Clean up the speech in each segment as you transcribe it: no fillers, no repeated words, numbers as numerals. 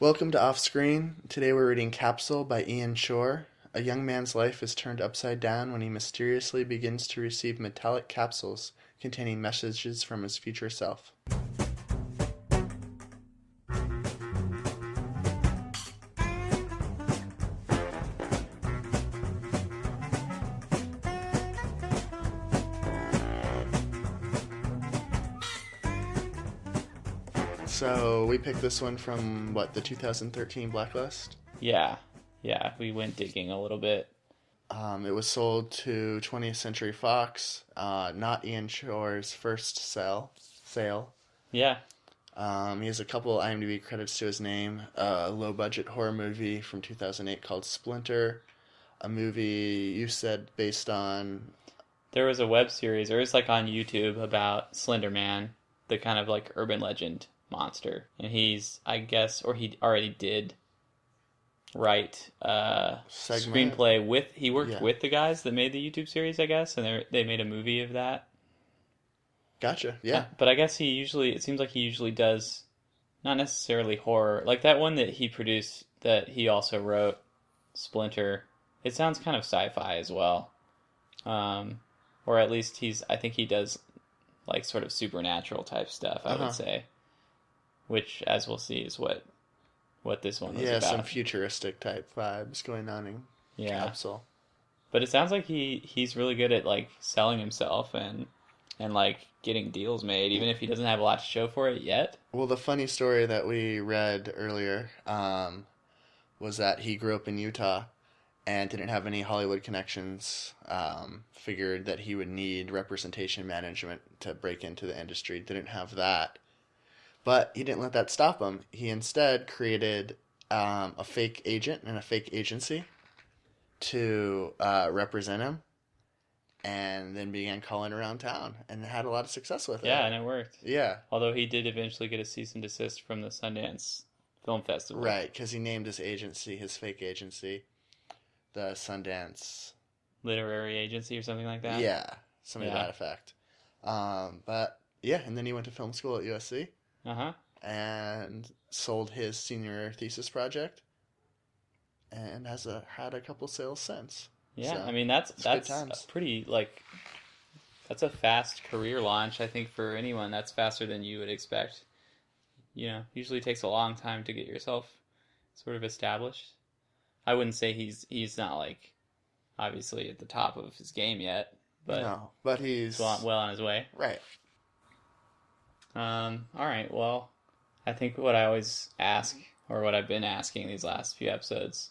Welcome to Off Screen. Today we're reading Capsule by Ian Shorr. A young man's life is turned upside down when he mysteriously begins to receive metallic capsules containing messages from his future self. So we picked this one from, the 2013 Blacklist? Yeah, we went digging a little bit. It was sold to 20th Century Fox, not Ian Shorr's first sale. Yeah. He has a couple IMDb credits to his name. A low-budget horror movie from 2008 called Splinter. A movie you said based on... There was a web series, or it's like on YouTube, about Slender Man, the kind of like urban legend monster. And he's, I guess, or he already did write a screenplay with... He worked with the guys that made the YouTube series, I guess, and they made a movie of that. Gotcha, yeah. But I guess it seems like he usually does, not necessarily horror. Like that one that he produced, that he also wrote, Splinter, it sounds kind of sci-fi as well. Or at least I think he does like sort of supernatural type stuff, I would say. Which, as we'll see, is what this one was about. Yeah, some futuristic type vibes going on in Capsule. But it sounds like he's really good at like selling himself and like getting deals made, even if he doesn't have a lot to show for it yet. Well, the funny story that we read earlier was that he grew up in Utah and didn't have any Hollywood connections. Figured that he would need representation management to break into the industry. Didn't have that. But he didn't let that stop him. He instead created a fake agent and a fake agency to represent him, and then began calling around town and had a lot of success with it. Yeah, and it worked. Yeah. Although he did eventually get a cease and desist from the Sundance Film Festival. Right, because he named his agency, his fake agency, the Sundance... Literary Agency or something like that? Yeah, something to that effect. But, yeah, and then he went to film school at USC. And sold his senior thesis project, and has had a couple sales since. Yeah, so, I mean that's a pretty that's a fast career launch. I think for anyone, that's faster than you would expect. Usually takes a long time to get yourself sort of established. I wouldn't say he's not like obviously at the top of his game yet, but he's well on his way. Right. All right, well, I think what I always ask, or what I've been asking these last few episodes,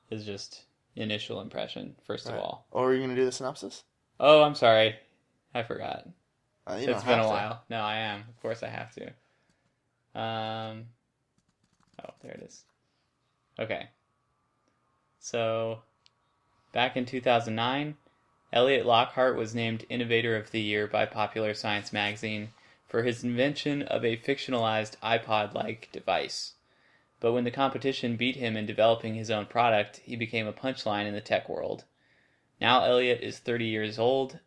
is just initial impression, first of all. Or are you going to do the synopsis? Oh, I'm sorry. I forgot. It's been a while. No, I am. Of course I have to. There it is. Okay. So, back in 2009, Elliot Lockhart was named Innovator of the Year by Popular Science magazine for his invention of a fictionalized iPod-like device. But when the competition beat him in developing his own product, he became a punchline in the tech world. Now Elliot is 30 years old,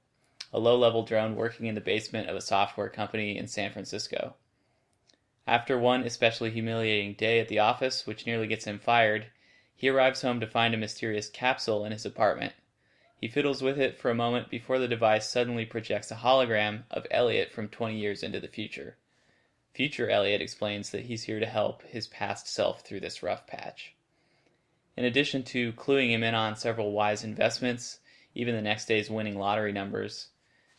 a low-level drone working in the basement of a software company in San Francisco. After one especially humiliating day at the office, which nearly gets him fired, he arrives home to find a mysterious capsule in his apartment. He fiddles with it for a moment before the device suddenly projects a hologram of Elliot from 20 years into the future. Future Elliot explains that he's here to help his past self through this rough patch. In addition to cluing him in on several wise investments, even the next day's winning lottery numbers,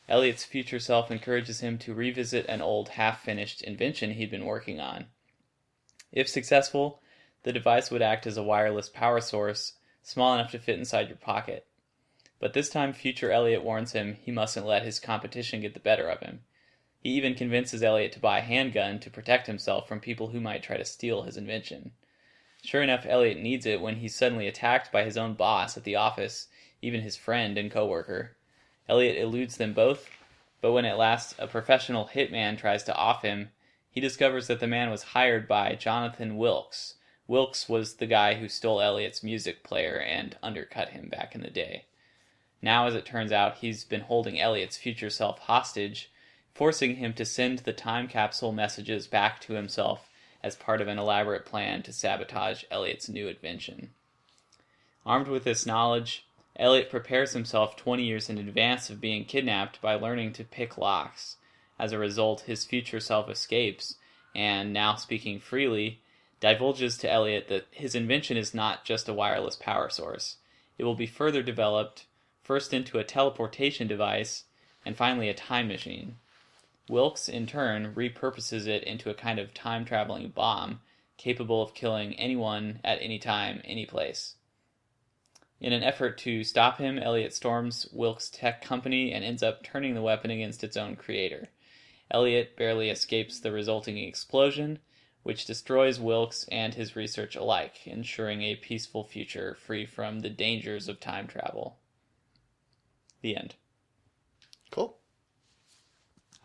Elliot's future self encourages him to revisit an old half-finished invention he'd been working on. If successful, the device would act as a wireless power source small enough to fit inside your pocket. But this time, future Elliot warns him he mustn't let his competition get the better of him. He even convinces Elliot to buy a handgun to protect himself from people who might try to steal his invention. Sure enough, Elliot needs it when he's suddenly attacked by his own boss at the office, even his friend and coworker. Elliot eludes them both, but when at last a professional hitman tries to off him, he discovers that the man was hired by Jonathan Wilkes. Wilkes was the guy who stole Elliot's music player and undercut him back in the day. Now, as it turns out, he's been holding Elliot's future self hostage, forcing him to send the time capsule messages back to himself as part of an elaborate plan to sabotage Elliot's new invention. Armed with this knowledge, Elliot prepares himself 20 years in advance of being kidnapped by learning to pick locks. As a result, his future self escapes, and now speaking freely, divulges to Elliot that his invention is not just a wireless power source. It will be further developed, first into a teleportation device, and finally a time machine. Wilkes, in turn, repurposes it into a kind of time-traveling bomb, capable of killing anyone at any time, any place. In an effort to stop him, Elliot storms Wilkes' tech company and ends up turning the weapon against its own creator. Elliot barely escapes the resulting explosion, which destroys Wilkes and his research alike, ensuring a peaceful future free from the dangers of time travel. The end. Cool.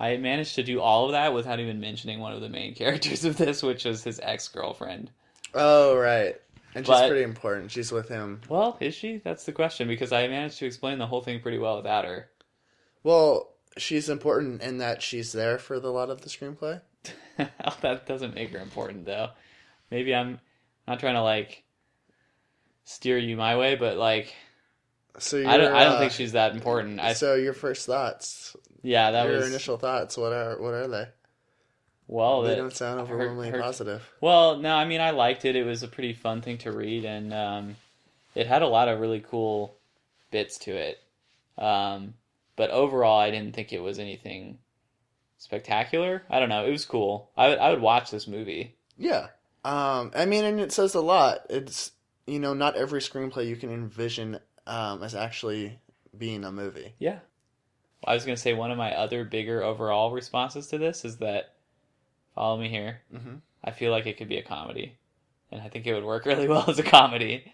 I managed to do all of that without even mentioning one of the main characters of this, which was his ex-girlfriend. Oh, right. And she's pretty important. She's with him. Well, is she? That's the question, because I managed to explain the whole thing pretty well without her. Well, she's important in that she's there for a lot of the screenplay. That doesn't make her important, though. Maybe I'm not trying to, steer you my way, but, So I don't think she's that important. So your first thoughts... Yeah, your initial thoughts. What are they? Well, they don't sound overwhelmingly positive. Well, no, I mean, I liked it. It was a pretty fun thing to read, and it had a lot of really cool bits to it. But overall, I didn't think it was anything spectacular. I don't know. It was cool. I would watch this movie. Yeah. I mean, and it says a lot. It's, not every screenplay you can envision as actually being a movie. Yeah. I was going to say one of my other bigger overall responses to this is that, follow me here, I feel like it could be a comedy. And I think it would work really well as a comedy.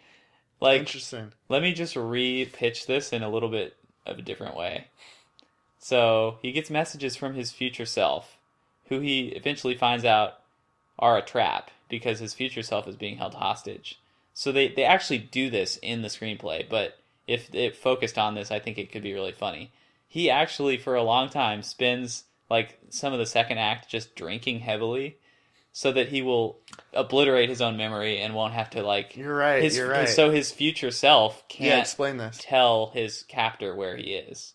Interesting. Let me just re-pitch this in a little bit of a different way. So, he gets messages from his future self, who he eventually finds out are a trap, because his future self is being held hostage. So they actually do this in the screenplay, but if it focused on this, I think it could be really funny. He actually, for a long time, spends, some of the second act just drinking heavily so that he will obliterate his own memory and won't have to, You're right, you're right. So his future self can't explain this. Tell his captor where he is.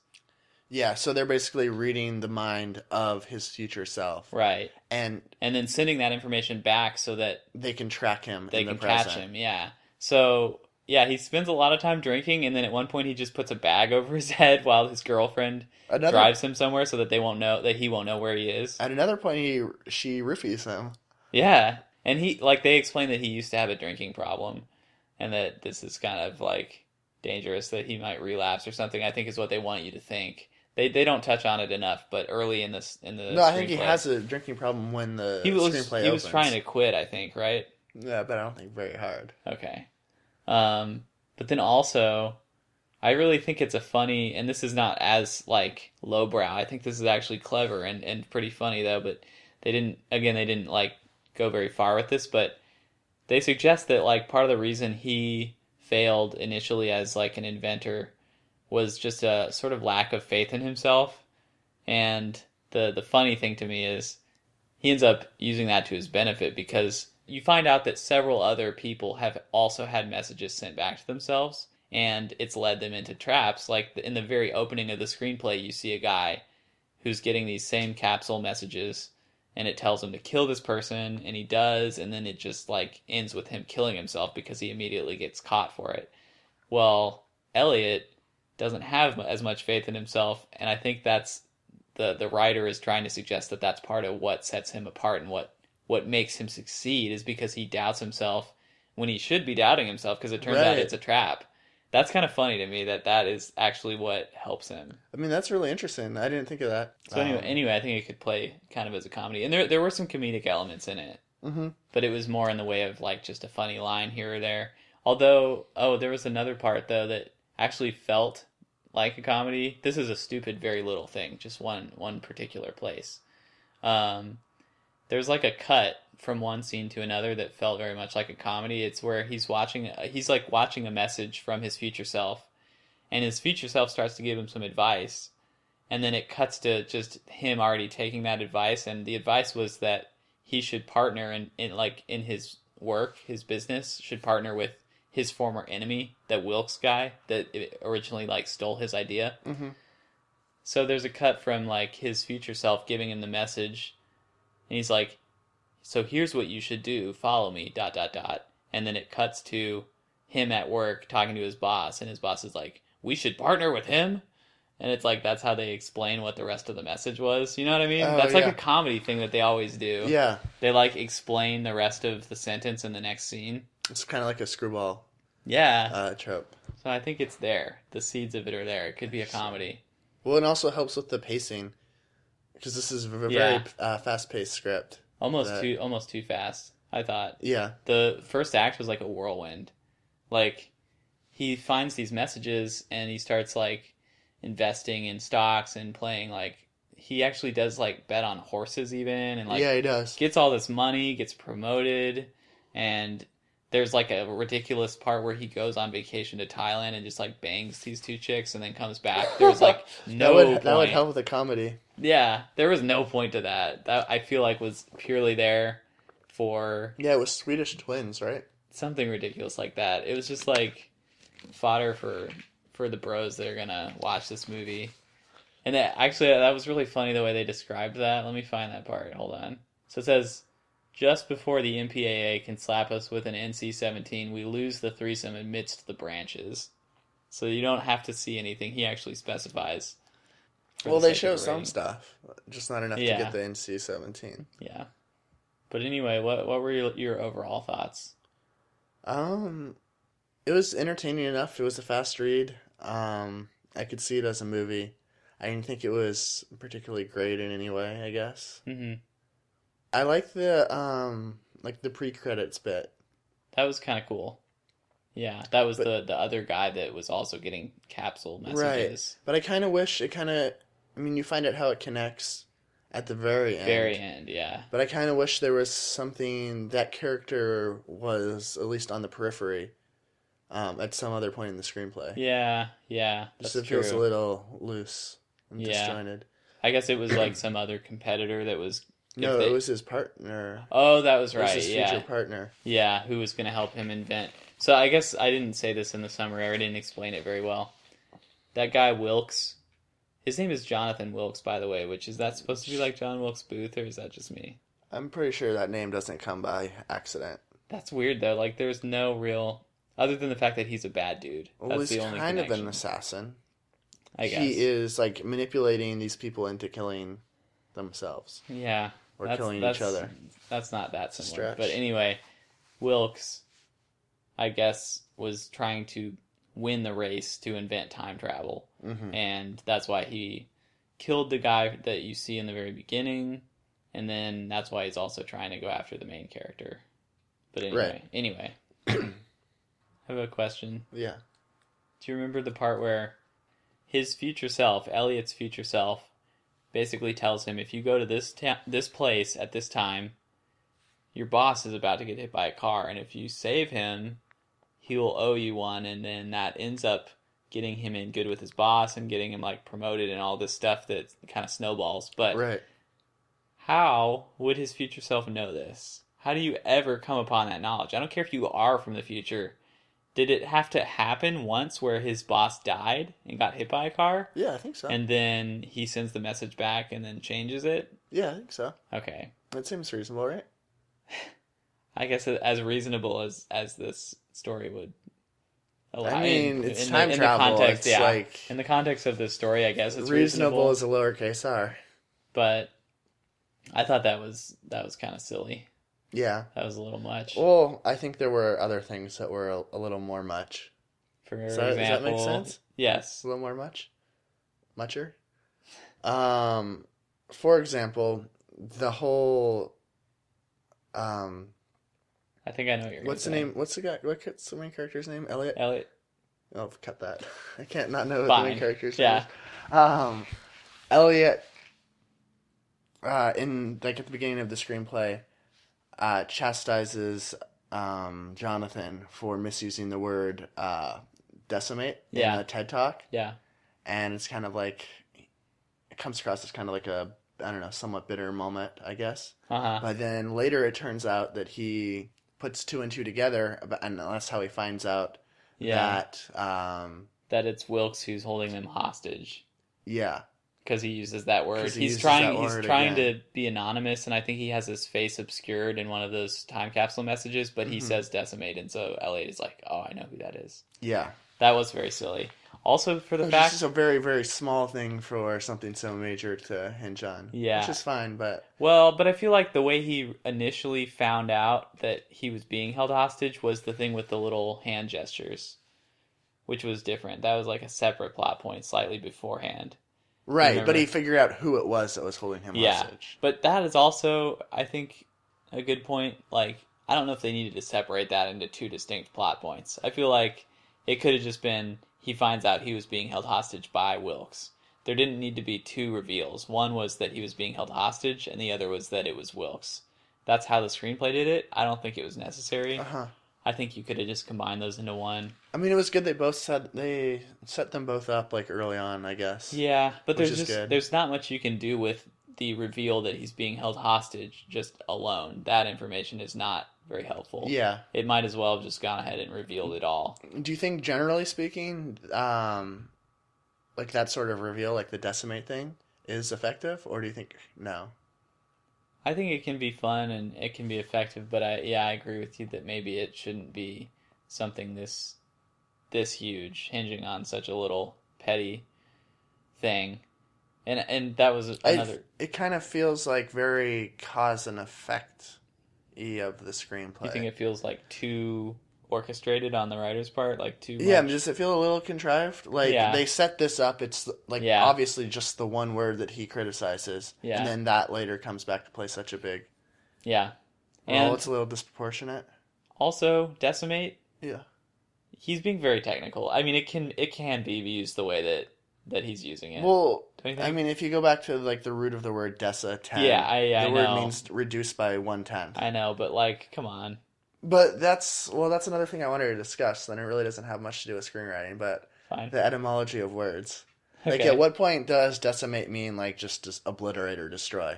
Yeah, so they're basically reading the mind of his future self. Right. And then sending that information back so that they can track him in the present. They can catch him, yeah. So... yeah, he spends a lot of time drinking, and then at one point he just puts a bag over his head while his girlfriend drives him somewhere so that he won't know where he is. At another point, she roofies him. Yeah, and they explain that he used to have a drinking problem, and that this is kind of dangerous, that he might relapse or something. I think is what they want you to think. They don't touch on it enough, but early in the I think he has a drinking problem when the screenplay opens. He was trying to quit, I think, right? Yeah, but I don't think very hard. Okay. But then also, I really think it's a funny, and this is not as lowbrow. I think this is actually clever and pretty funny though. But they didn't go very far with this. But they suggest that part of the reason he failed initially as an inventor was just a sort of lack of faith in himself. And the funny thing to me is he ends up using that to his benefit, because you find out that several other people have also had messages sent back to themselves, and it's led them into traps. In the very opening of the screenplay, you see a guy who's getting these same capsule messages, and it tells him to kill this person, and he does, and then it just ends with him killing himself because he immediately gets caught for it. Well, Elliot doesn't have as much faith in himself, and I think that's the writer is trying to suggest that that's part of what sets him apart, and what makes him succeed is because he doubts himself when he should be doubting himself, because it turns out it's a trap. That's kind of funny to me that is actually what helps him. I mean, that's really interesting. I didn't think of that. So anyway, I think it could play kind of as a comedy. And there were some comedic elements in it. Mm-hmm. But it was more in the way of just a funny line here or there. Although, there was another part, though, that actually felt like a comedy. This is a stupid, very little thing. Just one particular place. There's a cut from one scene to another that felt very much like a comedy. It's where he's watching a message from his future self, and his future self starts to give him some advice, and then it cuts to just him already taking that advice, and the advice was that he should partner in his work, his business should partner with his former enemy, that Wilkes guy that originally like stole his idea. Mm-hmm. So there's a cut from like his future self giving him the message, and he's like, "So here's what you should do. Follow me. Dot dot dot." And then it cuts to him at work talking to his boss, and his boss is like, "We should partner with him." And it's like that's how they explain what the rest of the message was. You know what I mean? Oh, That's like yeah. a comedy thing that they always do. Yeah. They like explain the rest of the sentence in the next scene. It's kind of like a screwball Yeah. trope. So I think it's there. The seeds of it are there. It could be a comedy. Well, it also helps with the pacing because this is a very Yeah. fast-paced script. Almost too fast, I thought. Yeah. The first act was like a whirlwind. Like he finds these messages and he starts like investing in stocks and playing like he actually does like bet on horses even and like Yeah, he does. gets all this money, gets promoted, and there's like a ridiculous part where he goes on vacation to Thailand and just like bangs these two chicks and then comes back. There's like no point. That would help with the comedy. Yeah, there was no point to that. That I feel like was purely there for Yeah, it was Swedish twins, right? something ridiculous like that. It was just like fodder for the bros that are gonna watch this movie. And that was really funny the way they described that. Let me find that part. Hold on. So it says, just before the MPAA can slap us with an NC-17, we lose the threesome amidst the branches. So you don't have to see anything. He actually specifies. Well, they show some stuff, just not enough Yeah. to get the NC-17. Yeah. But anyway, what were your overall thoughts? It was entertaining enough. It was a fast read. I could see it as a movie. I didn't think it was particularly great in any way, I guess. Mm-hmm. I like the pre-credits bit. That was kind of cool. Yeah, that was the other guy that was also getting capsule messages. Right. But I kind of wish I mean, you find out how it connects at the very end. Very end, yeah. But I kind of wish there was something that character was at least on the periphery at some other point in the screenplay. Yeah, Just that's it feels a true. little loose and Yeah. disjointed. I guess it was like some other competitor that was... No, it was his partner. Oh, that was It was right, his yeah. future partner. Yeah, who was going to help him invent. So I guess I didn't say this in the summary, or I didn't explain it very well. That guy Wilkes, his name is Jonathan Wilkes, by the way, which is that supposed to be like John Wilkes Booth, or is that just me? I'm pretty sure that name doesn't come by accident. That's weird, though. Like, there's no real... Other than the fact that he's a bad dude. Well, That's he's the only kind of connection. an assassin. I guess. He is like manipulating these people into killing themselves Yeah. or killing each other. That's not that similar. Stretch. But anyway, Wilkes, I guess, was trying to win the race to invent time travel. Mm-hmm. And that's why he killed the guy that you see in the very beginning. And then that's why he's also trying to go after the main character. But anyway. I have a question. Yeah. Do you remember the part where his future self, Elliot's future self, basically tells him, if you go to this place at this time, your boss is about to get hit by a car, and if you save him, he will owe you one, and then that ends up getting him in good with his boss and getting him like promoted and all this stuff that kind of snowballs. But Right. how would his future self know this? How do you ever come upon that knowledge? I don't care if you are from the future. Did it have to happen once where his boss died and got hit by a car? Yeah, I think so. And then he sends the message back and then changes it? Yeah, I think so. Okay. That seems reasonable, right? I guess as reasonable as this story would allow. I mean, it's in time the travel. context, It's like in the context of this story, I guess it's reasonable reasonable. is a lowercase r. But I thought that was kind of silly. Yeah. That was a little much. Well, I think there were other things that were a little more much. For Does example, that make sense? Yes. A little more mucher. For example, the whole I think I know what you're what's the gonna say. name? What's the main character's name? Elliot. Elliot. Oh, cut that. I can't not know what the Fine. main character's Yeah. name is. Elliot. In like at the beginning of the screenplay, chastises Jonathan for misusing the word decimate in Yeah. a TED Talk. Yeah. And it's kind of like, it comes across as kind of like a I don't know, somewhat bitter moment, I guess. Uh-huh. But then later it turns out that he puts two and two together, and that's how he finds out Yeah. that, That it's Wilkes who's holding them hostage yeah, because he uses that word. because he He's uses trying that he's word trying again. to be anonymous, and I think he has his face obscured in one of those time capsule messages, but he Hmm. says decimate, and so Elliot is like, "Oh, I know who that is." Yeah. That was very silly. Also, for the Which is just fact, a very, very small thing for something so major to hinge on, which yeah. is fine, but Well, but I feel like the way he initially found out that he was being held hostage was the thing with the little hand gestures, which was different. That was like a separate plot point slightly beforehand. Do you right, but he remember? figured out who it was that was holding him Yeah. hostage. But that is also, I think, a good point. Like, I don't know if they needed to separate that into two distinct plot points. I feel like it could have just been he finds out he was being held hostage by Wilkes. There didn't need to be two reveals. One was that he was being held hostage, and the other was that it was Wilkes. That's how the screenplay did it. I don't think it was necessary. Uh-huh. I think you could have just combined those into one. I mean, it was good they set them both up like early on, I guess, Yeah, but which is good. there's not much you can do with the reveal that he's being held hostage just alone. That information is not very helpful. Yeah. It might as well have just gone ahead and revealed it all. Do you think, generally speaking, like that sort of reveal, like the decimate thing, is effective, or do you think no? I think it can be fun and it can be effective, but I agree with you that maybe it shouldn't be something this huge, hinging on such a little petty thing. And that was another. It kind of feels like very cause and effect of the You think screenplay. it feels like too orchestrated on the writer's part, like too Yeah, much? does it feel a little contrived? Like Yeah, they set this up, it's like yeah, obviously just the one word that he criticizes, and yeah, then that later comes back to play such a big yeah. role. And It's a little disproportionate. also, decimate. Yeah. He's being very technical. I mean, it can be used the way that he's using it. Well, Don't you I think? mean, if you go back to like the root of the word deci, Yeah, 10, I the word know, means reduced by 1/10. I know, but like, come on, But that's another thing I wanted to discuss. And it really doesn't have much to do with screenwriting, but fine, the etymology of words. Like, at okay. what point does decimate mean like just obliterate or destroy?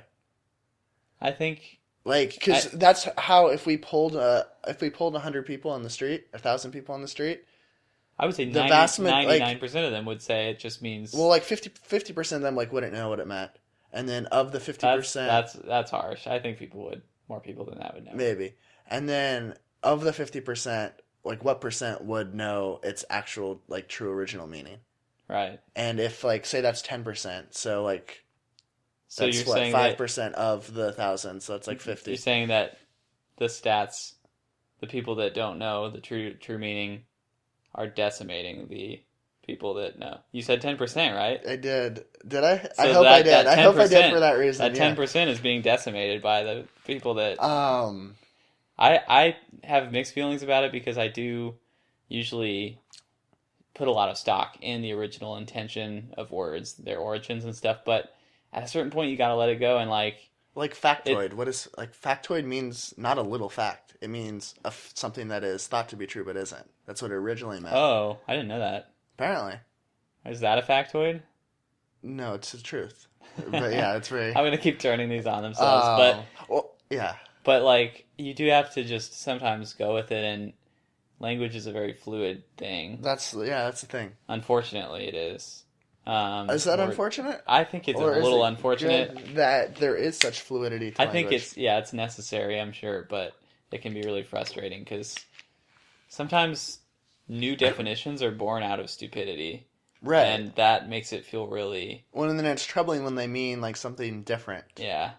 I think Like, I because that's how if we pulled 100 people on the street, 1,000 people on the street, I would say the 90, vast like 99% of them would say it just means well, like 50% of them like wouldn't know what it meant, and then of the that's 50%, that's that's harsh. I think people would more people than that would know. maybe, and then of the 50%, like what percent would know its actual like true original meaning? Right. And if like say that's 10%, so like So that's you're what saying that 5% of the 1,000, so that's like you're 50. saying that the stats, the people that don't know the true meaning, are decimating the people that know. You said 10%, right? I did. Did I? I So hope I did. that I ten hope I did for percent, that reason. that ten Yeah. percent is being decimated by the people that Um. I have mixed feelings about it because I do usually put a lot of stock in the original intention of words, their origins and stuff. But at a certain point, you got to let it go and like Like it. factoid. What is like factoid means not a little fact. It means something that is thought to be true but isn't. That's what it originally meant. Oh, I didn't know that. Apparently. Is that a factoid? No, it's the truth. But yeah, it's very. I'm gonna keep turning these on themselves, but Well, yeah. like you do have to just sometimes go with it, and language is a very fluid thing. That's the thing. Unfortunately, it is. Is that Or unfortunate? I think it's a Or is little it unfortunate. good that there is such fluidity to I think language? it's necessary, I'm sure, but it can be really frustrating because sometimes new definitions are born out of stupidity, Right. and that makes it feel really Well, and then it's troubling when they mean like something different yeah,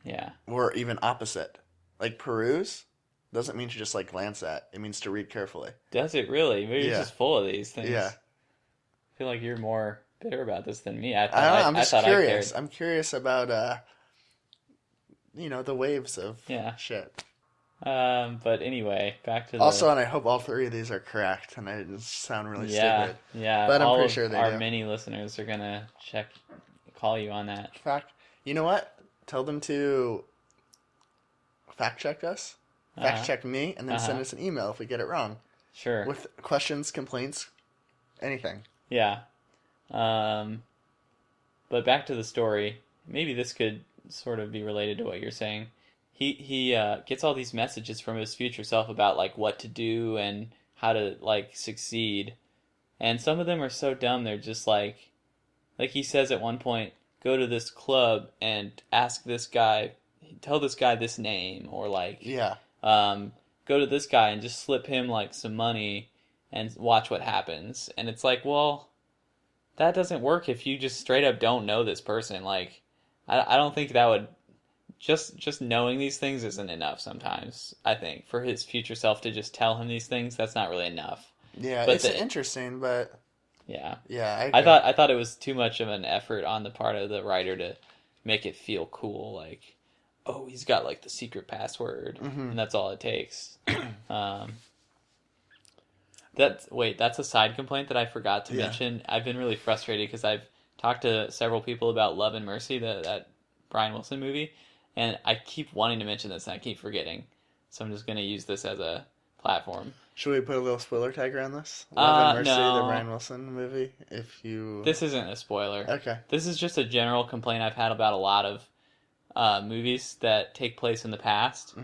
yeah, or even opposite. Like peruse doesn't mean to just like glance at. It means to read carefully. does it really? Maybe you're Yeah. just full of these things. Yeah. I feel like you're more bitter about this than me. I don't know. I'm I just thought I curious. cared. I'm curious about the waves of Yeah. shit. But anyway, back to the Also, and I hope all three of these are correct, and I didn't sound really yeah, stupid. yeah. But I'm all pretty of sure they our do. many listeners are gonna call you on that. Fact. You know what? Tell them to fact check us, fact Uh-huh. check me, and then send Uh-huh. us an email if we get it wrong Sure. with questions, complaints, anything. Yeah. But back to the story maybe this could sort of be related to what you're saying. He gets all these messages from his future self about like what to do and how to like succeed, and some of them are so dumb. They're just like he says at one point, go to this club and ask this guy, tell this guy this name, or like Yeah. go to this guy and just slip him like some money and watch what happens. And it's like, well, that doesn't work if you just straight up don't know this person. Like, I don't think that would just knowing these things isn't enough sometimes. I think for his future self to just tell him these things, that's not really enough. Yeah, But it's interesting, but yeah, yeah, I I agree. thought it was too much of an effort on the part of the writer to make it feel cool. Like, oh, he's got like the secret password, and that's all it takes. Um, that's a side complaint that I forgot to Yeah. mention. I've been really frustrated because I've talked to several people about Love and Mercy, that Brian Wilson movie, and I keep wanting to mention this and I keep forgetting. So I'm just gonna use this as a platform. Should we put a little spoiler tag around this? Love and Mercy, the No, Brian Wilson movie. If you this isn't a spoiler. okay, This is just a general complaint I've had about a lot of movies that take place in the past.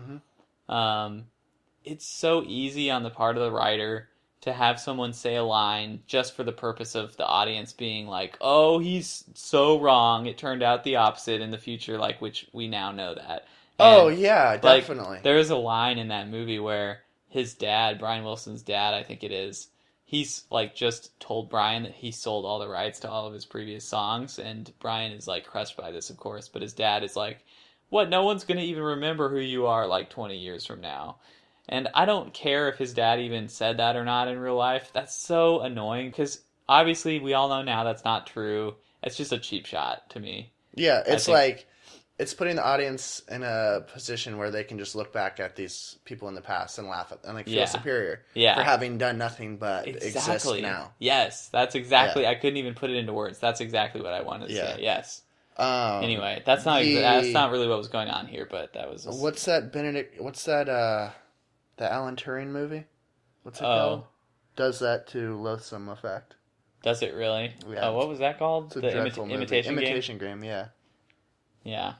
Um, it's so easy on the part of the writer to have someone say a line just for the purpose of the audience being like, oh, he's so wrong. It turned out the opposite in the future, like, which we now know that. oh And, yeah, like, definitely. there is a line in that movie where his dad, Brian Wilson's dad, I think it is, he's like just told Brian that he sold all the rights to all of his previous songs, and Brian is like crushed by this, of course, but his dad is like, what, no one's gonna even remember who you are like 20 years from now. And I don't care if his dad even said that or not in real life. That's so annoying because obviously we all know now that's not true. It's just a cheap shot to me. Yeah, I it's think, like it's putting the audience in a position where they can just look back at these people in the past and laugh at and like feel yeah, superior yeah, for having done nothing but exist exactly. now. Yes, that's exactly. Yeah. I couldn't even put it into words. That's exactly what I wanted to Yeah. say. Yes. Um, Anyway, that's not really what was going on here, but that was. what's that Benedict? What's that? The Alan Turing movie? What's it Oh, called? Does that to Loathsome Effect? does it really? Yeah. Oh, what was that called? It's a The dreadful movie. Imitation Game. Imitation Game. Yeah, Yeah,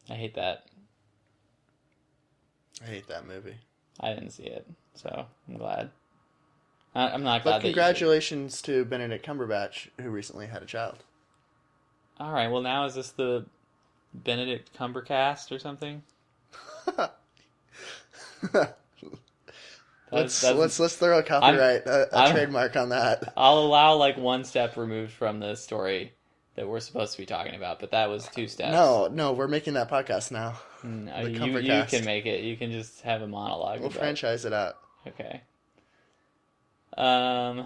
I hate that. I hate that movie. I didn't see it, so I'm glad. I'm not But glad that you congratulations to Benedict Cumberbatch, who recently had a child. should. All right. Well, now is this the Benedict Cumbercast or something? Let's throw a copyright a trademark on that. I'll allow like one step removed from the story that we're supposed to be talking about, but that was 2 steps. No, we're making that podcast now. No, The you Cumbercast. can make it. You can just have a monologue. We'll about franchise it out. Okay. Oh,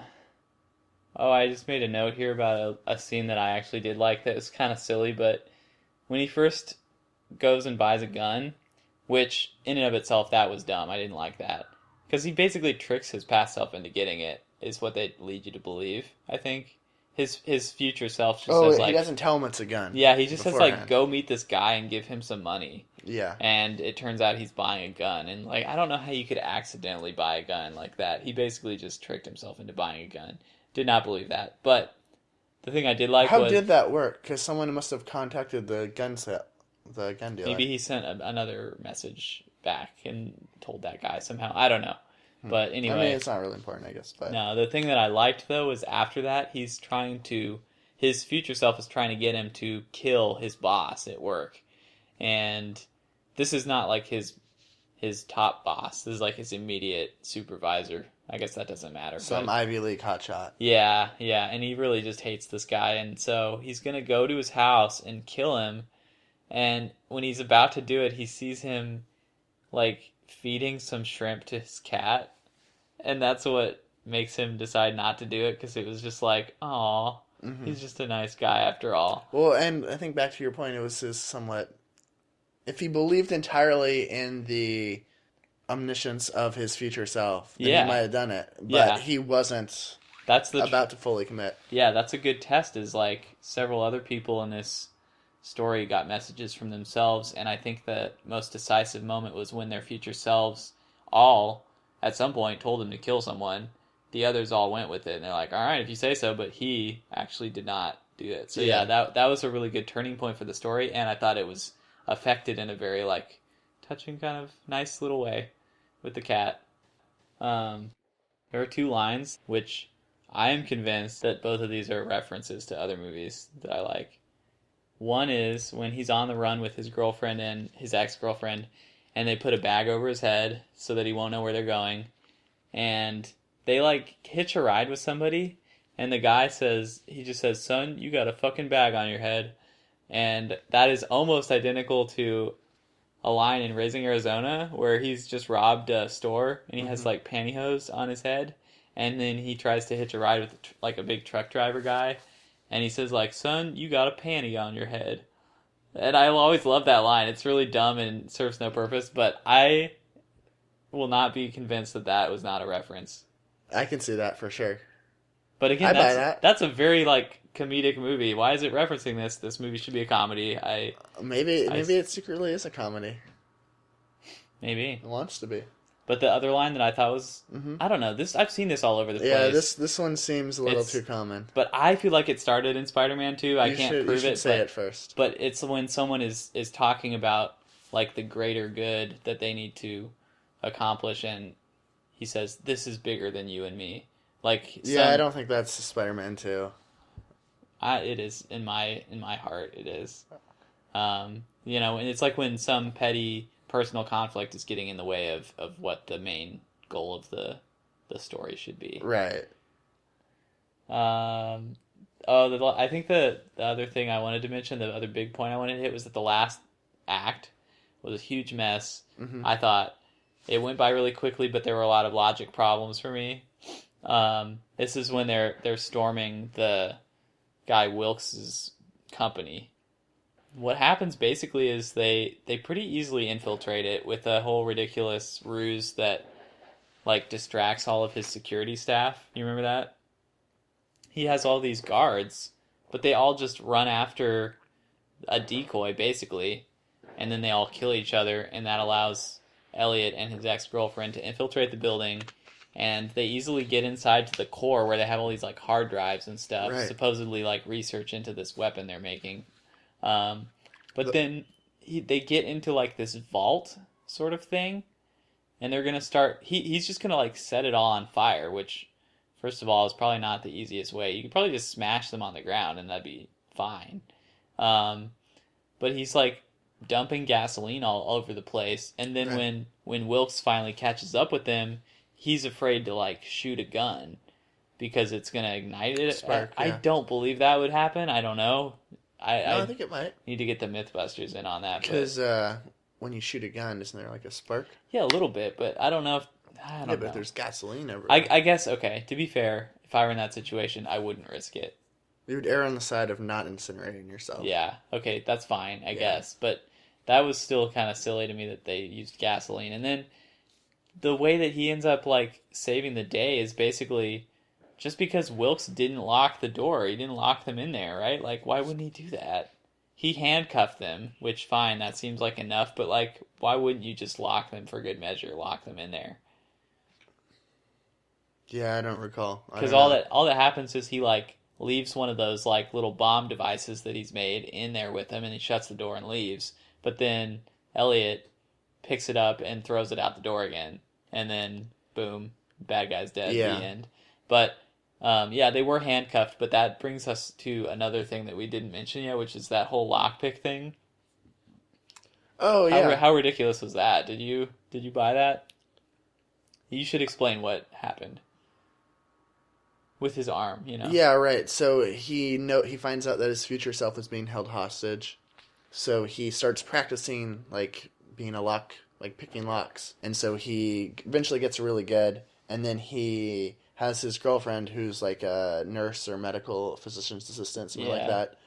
I just made a note here about a scene that I actually did like that was kind of silly, but when he first goes and buys a gun, which in and of itself, that was dumb. I didn't like that. Because he basically tricks his past self into getting it, is what they lead you to believe, I think. His future self just says, he like... doesn't tell him it's a gun. Yeah, he just says, like, beforehand. go meet this guy and give him some money. Yeah. And it turns out he's buying a gun. And, like, I don't know how you could accidentally buy a gun like that. He basically just tricked himself into buying a gun. Did not believe that. But the thing I did like How was... did that work? Because someone must have contacted the gun dealer. Maybe he sent another message back and told that guy somehow. I don't know. But anyway... I mean, it's not really important, I guess. But No, the thing that I liked, though, was after that, he's trying to... His future self is trying to get him to kill his boss at work. And this is not like his top boss. This is like his immediate supervisor. I guess that doesn't matter. some but Ivy League hotshot. yeah, and he really just hates this guy. And so he's going to go to his house and kill him. And when he's about to do it, he sees him, like, feeding some shrimp to his cat. And that's what makes him decide not to do it, because it was just like, aw, he's just a nice guy after all. Well, and I think back to your point, it was his somewhat... If he believed entirely in the omniscience of his future self, then Yeah. he might have done it. But Yeah. he wasn't That's the about to fully commit. Yeah, that's a good test, is like several other people in this story got messages from themselves, and I think the most decisive moment was when their future selves all, at some point, told him to kill someone. The others all went with it, and they're like, all right, if you say so, but he actually did not do it. So Yeah. that was a really good turning point for the story, and I thought it was affected in a very like touching kind of nice little way with the cat. Um, there are two lines which I am convinced that both of these are references to other movies that I like. One is when he's on the run with his girlfriend and his ex-girlfriend, and they put a bag over his head so that he won't know where they're going, and they like hitch a ride with somebody, and the guy says, he just says, "Son, you got a fucking bag on your head," and that is almost identical to a line in Raising Arizona where he's just robbed a store and he has like pantyhose on his head, and then he tries to hitch a ride with like a big truck driver guy, and he says like, "Son, you got a panty on your head." And I always love that line. It's really dumb and serves no purpose, but I will not be convinced that that was not a reference. I can see that for sure. But again, I buy that. that's a very like comedic movie. Why is it referencing this? This movie should be a comedy. Maybe it secretly is a comedy. Maybe It wants to be. But the other line that I thought was, I don't know. This I've seen this all over the place. Yeah, this one seems a little too common. But I feel like it started in Spider-Man 2. I can't prove it. Say it first. But it's when someone is talking about like the greater good that they need to accomplish, and he says, "This is bigger than you and me." Like I don't think that's Spider-Man 2. It is in my heart. It is. And it's like when some petty personal conflict is getting in the way of what the main goal of the story should be. Right. I think the other thing I wanted to mention, the other big point I wanted to hit, was that the last act was a huge mess. Mm-hmm. I thought it went by really quickly, but there were a lot of logic problems for me. This is when they're storming the guy Wilkes's company. What happens basically is they pretty easily infiltrate it with a whole ridiculous ruse that like distracts all of his security staff. You remember that? He has all these guards, but they all just run after a decoy basically, and then they all kill each other, and that allows Elliot and his ex-girlfriend to infiltrate the building, and they easily get inside to the core where they have all these like hard drives and stuff, right, supposedly like research into this weapon they're making. But then they get into like this vault sort of thing, and they're gonna start. He's just gonna like set it all on fire, which, first of all, is probably not the easiest way. You could probably just smash them on the ground, and that'd be fine. But he's like dumping gasoline all over the place, and then right, when Wilkes finally catches up with them, he's afraid to like shoot a gun because it's gonna ignite it. Spark, I don't believe that would happen. I don't know. I think it might. Need to get the Mythbusters in on that. Because when you shoot a gun, isn't there like a spark? Yeah, a little bit, but I don't know if... I don't know. But there's gasoline everywhere. I guess, okay, to be fair, if I were in that situation, I wouldn't risk it. You would err on the side of not incinerating yourself. Yeah, okay, that's fine, I guess. But that was still kind of silly to me that they used gasoline. And then the way that he ends up like saving the day is basically... just because Wilkes didn't lock the door, he didn't lock them in there, right? Like, why wouldn't he do that? He handcuffed them, which, fine, that seems like enough, but, like, why wouldn't you just lock them for good measure, lock them in there? Yeah, I don't recall. Because all that happens is he, like, leaves one of those, like, little bomb devices that he's made in there with him, and he shuts the door and leaves. But then Elliot picks it up and throws it out the door again, and then, boom, bad guy's dead at the end. But... they were handcuffed, but that brings us to another thing that we didn't mention yet, which is that whole lockpick thing. Oh, yeah. How ridiculous was that? Did you buy that? You should explain what happened with his arm, Yeah, right. So he finds out that his future self is being held hostage. So he starts practicing, like, being picking locks. And so he eventually gets really good, and then he... has his girlfriend, who's like a nurse or medical physician's assistant, something like that,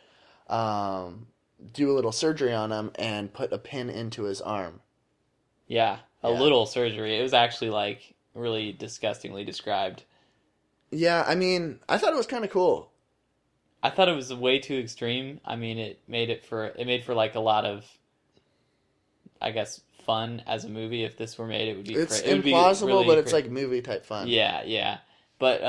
do a little surgery on him and put a pin into his arm. Yeah, a little surgery. It was actually like really disgustingly described. Yeah, I mean, I thought it was kind of cool. I thought it was way too extreme. I mean, it made for like a lot of, I guess, fun as a movie. If this were made, it would be. It's implausible, but it's like movie type fun. Yeah. But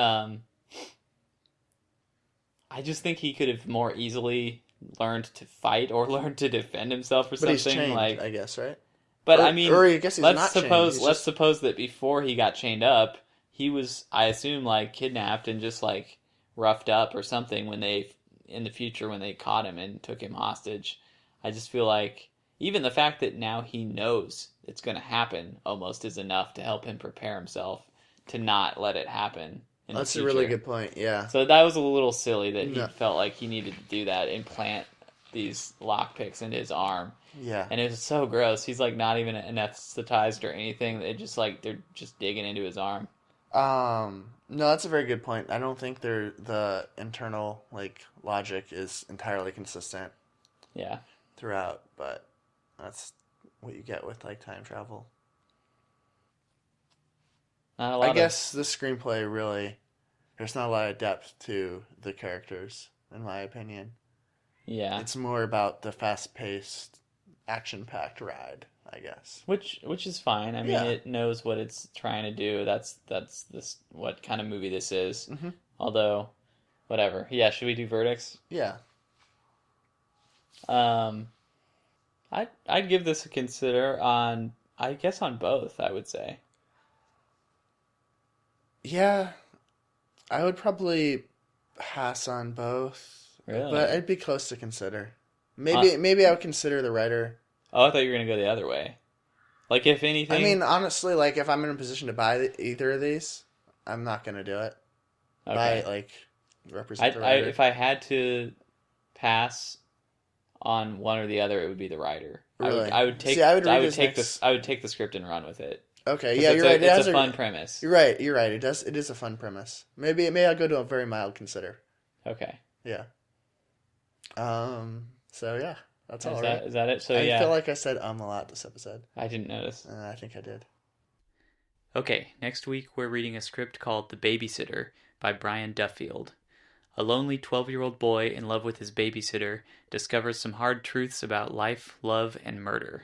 I I just think he could have more easily learned to fight or learned to defend himself or But he's something. chained, Like, I guess, right? but Or, I mean, or I guess he's not chained. He's let's just suppose that before he got chained up, he was, I assume, like kidnapped and just like roughed up or something when they in the future when they caught him and took him hostage. I just feel like even the fact that now he knows it's going to happen almost is enough to help him prepare himself to not let it happen in the that's a future. really good point. Yeah. So that was a little silly that he No. felt like he needed to do that, implant these lockpicks into his arm. Yeah. And it was so gross. He's like not even anesthetized or anything. They just like they're just digging into his arm. No, that's a very good point. I don't think the internal like logic is entirely consistent Yeah. throughout, but that's what you get with like time travel. Not a lot I guess the screenplay really there's not a lot of depth to the characters, in my opinion. Yeah. It's more about the fast-paced, action-packed ride, I guess. Which is fine. I mean, Yeah. it knows what it's trying to do. That's this what kind of movie this is. Mm-hmm. Although, whatever. Yeah. Should we do verdicts? Yeah. I'd give this a consider on. I guess on both. I would say. Yeah, I would probably pass on both, Really? but I'd be close to consider. Maybe I would consider the writer. Oh, I thought you were gonna go the other way. Like, if anything. I mean, honestly, like if I'm in a position to buy either of these, I'm not gonna do it. Okay. Buy like represent the writer. If I had to pass on one or the other, it would be the writer. Really? I would take. See, I would read I would his take next- I would take the script and run with it. Okay, 'Cause yeah, you're right. It has It's a fun premise. You're right. You're right. It does. It is a fun premise. Maybe I'll go to a very mild consider. Okay. Yeah. So yeah, that's all Is right. that it? So I yeah, feel like I said a lot this episode. I didn't notice. I think I did. Okay, next week we're reading a script called The Babysitter by Brian Duffield. A lonely 12-year-old boy in love with his babysitter discovers some hard truths about life, love, and murder.